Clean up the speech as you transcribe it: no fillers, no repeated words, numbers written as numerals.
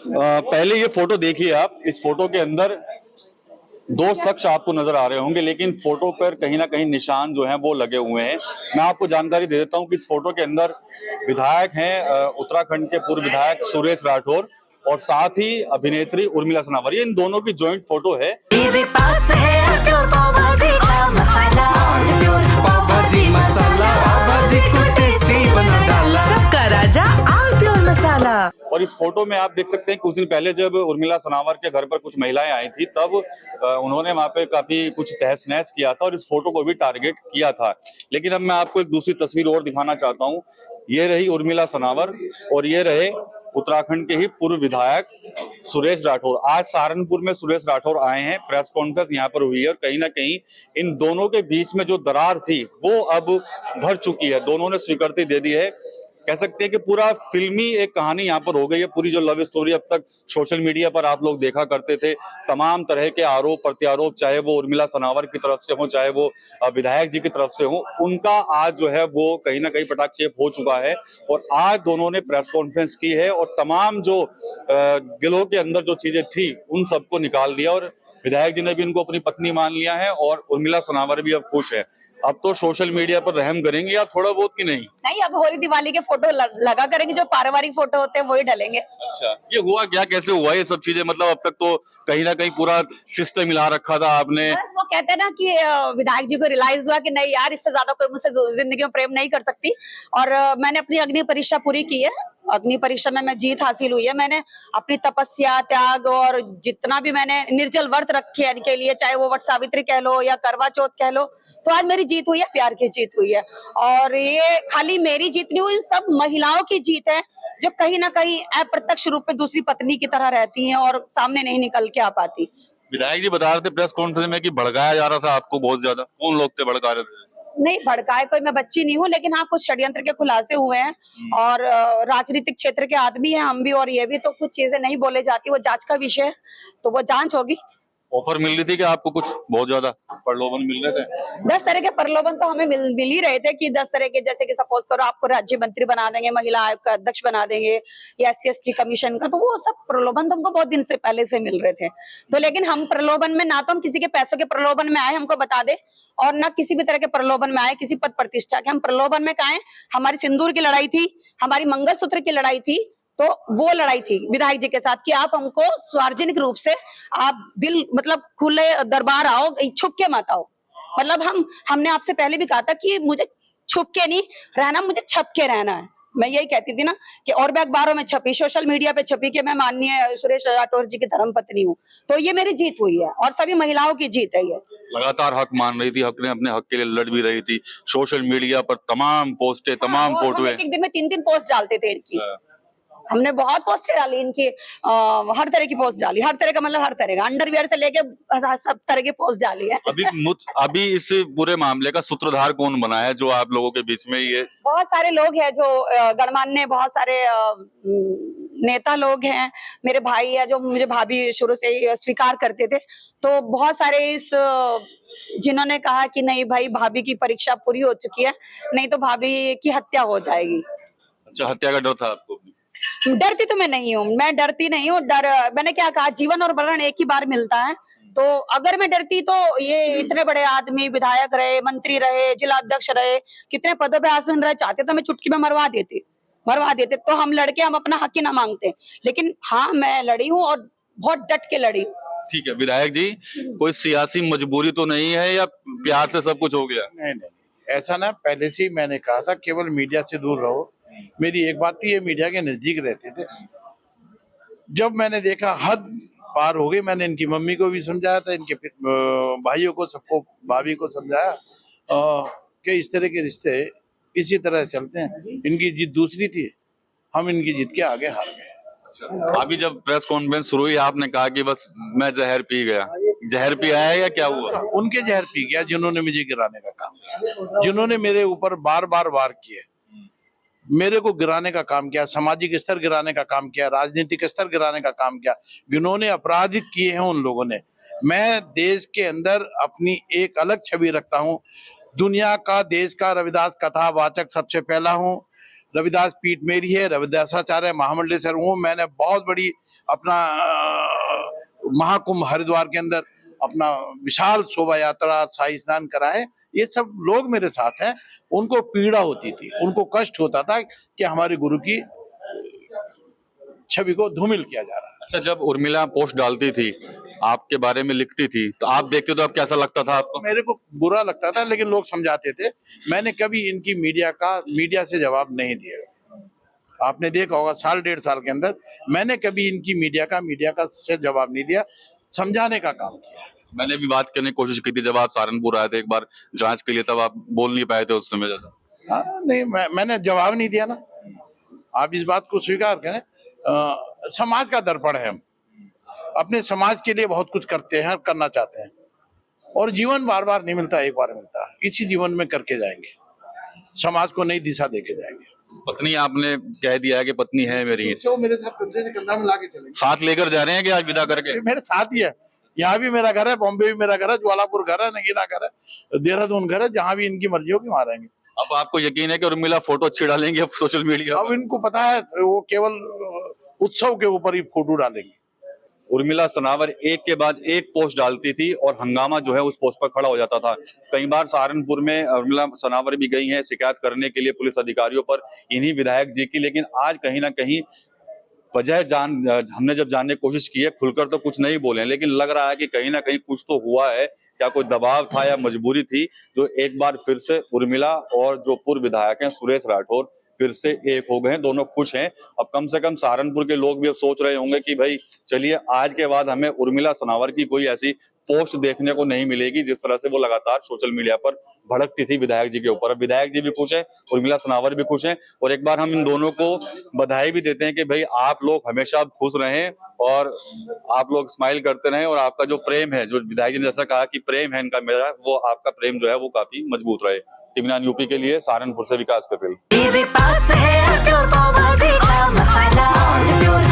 पहले ये फोटो देखिए आप। इस फोटो के अंदर दो शख्स आपको नजर आ रहे होंगे, लेकिन फोटो पर कहीं ना कहीं निशान जो हैं वो लगे हुए हैं। मैं आपको जानकारी दे देता हूं कि इस फोटो के अंदर विधायक हैं उत्तराखंड के पूर्व विधायक सुरेश राठौर और साथ ही अभिनेत्री उर्मिला सनावर। ये इन दोनों की जॉइंट फोटो है। मेरे पास है प्योर पाव भाजी का मसाला, प्योर पाव भाजी मसाला, पाव भाजी को टेस्टी बना डाला, सबका राजा आल प्योर मसाला। और इस फोटो में आप देख सकते हैं कुछ दिन पहले जब उर्मिला सनावर के घर पर कुछ महिलाएं आई थी, तब उन्होंने वहां पे काफी कुछ तहस नहस किया था और इस फोटो को भी टारगेट किया था। लेकिन अब मैं आपको एक दूसरी तस्वीर और दिखाना चाहता हूँ। ये रही उर्मिला सनावर और ये रहे उत्तराखंड के ही पूर्व विधायक सुरेश राठौर। आज सहारनपुर में सुरेश राठौर आए हैं, प्रेस कॉन्फ्रेंस यहाँ पर हुई है और कहीं ना कहीं इन दोनों के बीच में जो दरार थी वो अब भर चुकी है। दोनों ने स्वीकृति दे दी है। कह सकते हैं कि पूरा फिल्मी एक कहानी यहाँ पर हो गई है। पूरी जो लव स्टोरी अब तक सोशल मीडिया पर आप लोग देखा करते थे, तमाम तरह के आरोप प्रत्यारोप, चाहे वो उर्मिला सनावर की तरफ से हो, चाहे वो विधायक जी की तरफ से हो, उनका आज जो है वो कहीं ना कहीं पटाक्षेप हो चुका है। और आज दोनों ने प्रेस कॉन्फ्रेंस की है और तमाम जो दिलों के अंदर जो चीजें थी उन सबको निकाल दिया। और विधायक जी ने भी इनको अपनी पत्नी मान लिया है और उर्मिला सनावर भी अब खुश है। अब तो सोशल मीडिया पर रहम करेंगे या थोड़ा बहुत की नहीं? नहीं, अब होली दिवाली के फोटो लगा करेंगे, जो पारिवारिक फोटो होते हैं वही डालेंगे। अच्छा, ये हुआ क्या, कैसे हुआ ये सब चीजें? मतलब अब तक तो कहीं ना कहीं पूरा सिस्टम मिला रखा था आपने। वो कहते हैं ना कि विधायक जी को रियलाइज हुआ कि नहीं यार, इससे ज्यादा कोई मुझसे जिंदगी में प्रेम नहीं कर सकती। और मैंने अपनी अग्नि परीक्षा पूरी की है। अग्नि परीक्षा में मैं जीत हासिल हुई है। मैंने अपनी तपस्या, त्याग और जितना भी मैंने निर्जल व्रत रखे के लिए, चाहे वो वट सावित्री कह लो या करवा चौथ कह लो, तो आज मेरी जीत हुई है, प्यार की जीत हुई है। और ये खाली मेरी जीत नहीं हुई, सब महिलाओं की जीत है जो कहीं ना कहीं अप्रत्यक्ष रूप में दूसरी पत्नी की तरह रहती हैं और सामने नहीं निकल के आ पाती। विधायक जी बता रहे थे प्रेस कॉन्फ्रेंस में कि भड़काया जा रहा था आपको बहुत ज्यादा। कौन लोग थे भड़का रहे थे? नहीं, भड़काए कोई मैं बच्ची नहीं हूँ, लेकिन हाँ कुछ षड्यंत्र के खुलासे हुए हैं और राजनीतिक क्षेत्र के आदमी हैं हम भी, और ये भी, तो कुछ चीजें नहीं बोले जाती, वो जांच का विषय है, तो वो जांच होगी। ऑफर मिल रही थी कि आपको कुछ बहुत ज्यादा प्रलोभन मिल रहे थे? 10 तरह के प्रलोभन तो हमें मिल ही रहे थे कि 10 तरह के, जैसे कि सपोज करो आपको राज्य मंत्री बना देंगे, महिला आयोग का अध्यक्ष बना देंगे या SC/ST कमीशन का, तो वो सब प्रलोभन तो हमको बहुत दिन से पहले से मिल रहे थे। तो लेकिन हम प्रलोभन में ना तो हम किसी के पैसों के प्रलोभन में आए, हमको बता दे, और ना किसी भी तरह के प्रलोभन में आए किसी पद प्रतिष्ठा के। हम प्रलोभन में कहा, हमारी सिंदूर की लड़ाई थी, हमारी मंगलसूत्र की लड़ाई थी, तो वो लड़ाई थी विधायक जी के साथ कि आप हमको सार्वजनिक रूप से, आप दिल मतलब खुले दरबार आओ, छुप के मत आओ। मतलब हमने आपसे पहले भी कहा था कि मुझे छुप के नहीं रहना, मुझे छप के रहना है। मैं यही कहती थी ना कि और भी अखबारों में छपी, सोशल मीडिया पे छपी कि मैं माननीय सुरेश राठौर जी की धर्मपत्नी हूँ। तो ये मेरी जीत हुई है और सभी महिलाओं की जीत है। ये लगातार हक मान रही थी, हक ने अपने हक के लिए लड़ भी रही थी। सोशल मीडिया पर तमाम पोस्टें, तमाम फोटो, एक दिन में 3 पोस्ट डालते थे इनकी। हमने बहुत पोस्टें डाली इनकी, हर तरह की पोस्ट डाली, हर तरह का मतलब हर तरह का, अंडरवियर से लेके सब तरह की पोस्ट डाली है। अभी इस पूरे मामले का सूत्रधार कौन बना है जो आप लोगों के बीच में? ये बहुत सारे लोग हैं जो गणमान्य, बहुत सारे नेता लोग हैं, मेरे भाई है जो मुझे भाभी शुरू से ही स्वीकार करते थे, तो बहुत सारे इस जिन्होंने कहा कि नहीं भाई, भाभी की परीक्षा पूरी हो चुकी है, नहीं तो भाभी की हत्या हो जाएगी। अच्छा, हत्या का डर था आपको? डरती तो मैं नहीं हूँ, मैं डरती नहीं हूँ। मैंने क्या कहा, जीवन और मरण एक ही बार मिलता है, तो अगर मैं डरती तो ये इतने बड़े आदमी, विधायक रहे, मंत्री रहे, जिला अध्यक्ष रहे, कितने पदों पे आसन रहे, चाहते तो मैं चुटकी में मरवा देते। तो हम लड़के, हम अपना हक ही ना मांगते, लेकिन हाँ मैं लड़ी हूँ और बहुत डट के लड़ी। ठीक है विधायक जी, कोई सियासी मजबूरी तो नहीं है या प्यार से सब कुछ हो गया? नहीं, ऐसा ना, पहले से ही मैंने कहा था केवल मीडिया से दूर रहो। मेरी एक बात थी, ये मीडिया के नजदीक रहते थे। जब मैंने देखा हद पार हो गई, मैंने इनकी मम्मी को भी समझाया था, इनके भाइयों को, सबको, भाभी को समझाया कि इस तरह के रिश्ते इसी तरह चलते हैं। इनकी जीत दूसरी थी, हम इनकी जीत के आगे हार गए। अभी जब प्रेस कॉन्फ्रेंस शुरू हुई, आपने कहा कि बस मैं जहर पी गया। जहर पिया है या क्या हुआ? उनके जहर पी गया जिन्होंने मुझे गिराने का काम किया, जिन्होंने मेरे ऊपर बार बार वार किए, मेरे को गिराने का काम किया, सामाजिक स्तर गिराने का काम किया, राजनीतिक स्तर गिराने का काम किया, जिन्होंने अपराधित किए हैं उन लोगों ने। मैं देश के अंदर अपनी एक अलग छवि रखता हूँ। दुनिया का, देश का रविदास कथावाचक सबसे पहला हूँ। रविदास पीठ मेरी है, रविदासाचार्य महामंडलेश्वर हूँ। मैंने बहुत बड़ी अपना महाकुंभ हरिद्वार के अंदर अपना विशाल शोभा यात्रा शाही स्नान कराए, ये सब लोग मेरे साथ हैं। उनको पीड़ा होती थी, उनको कष्ट होता था कि हमारे गुरु की छवि को धूमिल किया जा रहा है। अच्छा, जब उर्मिला पोस्ट डालती थी, आपके बारे में लिखती थी, तो आप देखते तो अब कैसा लगता था आपको? मेरे को बुरा लगता था, लेकिन लोग समझाते थे। मैंने कभी इनकी मीडिया से जवाब नहीं दिया। आपने देखा होगा साल डेढ़ साल के अंदर मैंने कभी इनकी मीडिया का से जवाब नहीं दिया, समझाने का काम किया। मैंने भी बात करने की कोशिश की थी जब आप सहारनपुर आए थे एक बार जांच के लिए, तब आप बोल नहीं पाए थे उस समय ज्यादा। हाँ, नहीं मैंने जवाब नहीं दिया ना। आप इस बात को स्वीकार करें, समाज का दर्पण है। हम अपने समाज के लिए बहुत कुछ करते हैं, करना चाहते हैं, और जीवन बार बार नहीं मिलता, एक बार मिलता है। इसी जीवन में करके जाएंगे, समाज को नई दिशा देके जाएंगे। पत्नी आपने कह दिया है कि पत्नी है मेरी, तो मेरे साथ कंधे से कंधा मिला के चलेंगे। साथ लेकर जा रहे हैं कि आज विदा करके? मेरे साथ ही है, यहाँ भी मेरा घर है, बॉम्बे भी मेरा घर है, ज्वालापुर घर है, नगीना घर है, देहरादून घर है, जहाँ भी इनकी मर्जी होगी वहां रहेंगे। अब आपको यकीन है कि उर्मिला फोटो अच्छी डालेंगे अब सोशल मीडिया? अब इनको पता है वो केवल उत्सव के ऊपर ही फोटो डालेंगे। उर्मिला सनावर एक के बाद एक पोस्ट डालती थी और हंगामा जो है उस पोस्ट पर खड़ा हो जाता था। कई बार सहारनपुर में उर्मिला सनावर भी गई हैं शिकायत करने के लिए पुलिस अधिकारियों पर, इन्हीं विधायक जी की, लेकिन आज कहीं ना कहीं हमने जब जानने की कोशिश की है, खुलकर तो कुछ नहीं बोले, लेकिन लग रहा है कि कहीं ना कहीं कुछ तो हुआ है। क्या कोई दबाव था या मजबूरी थी, जो एक बार फिर से उर्मिला और जो पूर्व विधायक हैं सुरेश राठौर फिर से एक हो गए हैं, दोनों खुश हैं। अब कम से कम सहारनपुर के लोग भी अब सोच रहे होंगे कि भाई चलिए आज के बाद हमें उर्मिला सनावर की कोई ऐसी पोस्ट देखने को नहीं मिलेगी जिस तरह से वो लगातार सोशल मीडिया पर भड़कती थी विधायक जी के ऊपर। अब विधायक जी भी खुश हैं, उर्मिला सनावर भी खुश हैं, और एक बार हम इन दोनों को बधाई भी देते हैं कि भाई आप लोग हमेशा खुश रहें और आप लोग स्माइल करते रहें, और आपका जो प्रेम है, जो विधायक जी ने जैसा कहा कि प्रेम है इनका मेरा, वो आपका प्रेम जो है वो काफी मजबूत रहे। टीवी 9 यूपी के लिए सहारनपुर से विकास कपिल। मेरे पास है प्योर पाव भाजी का मसाला, प्योर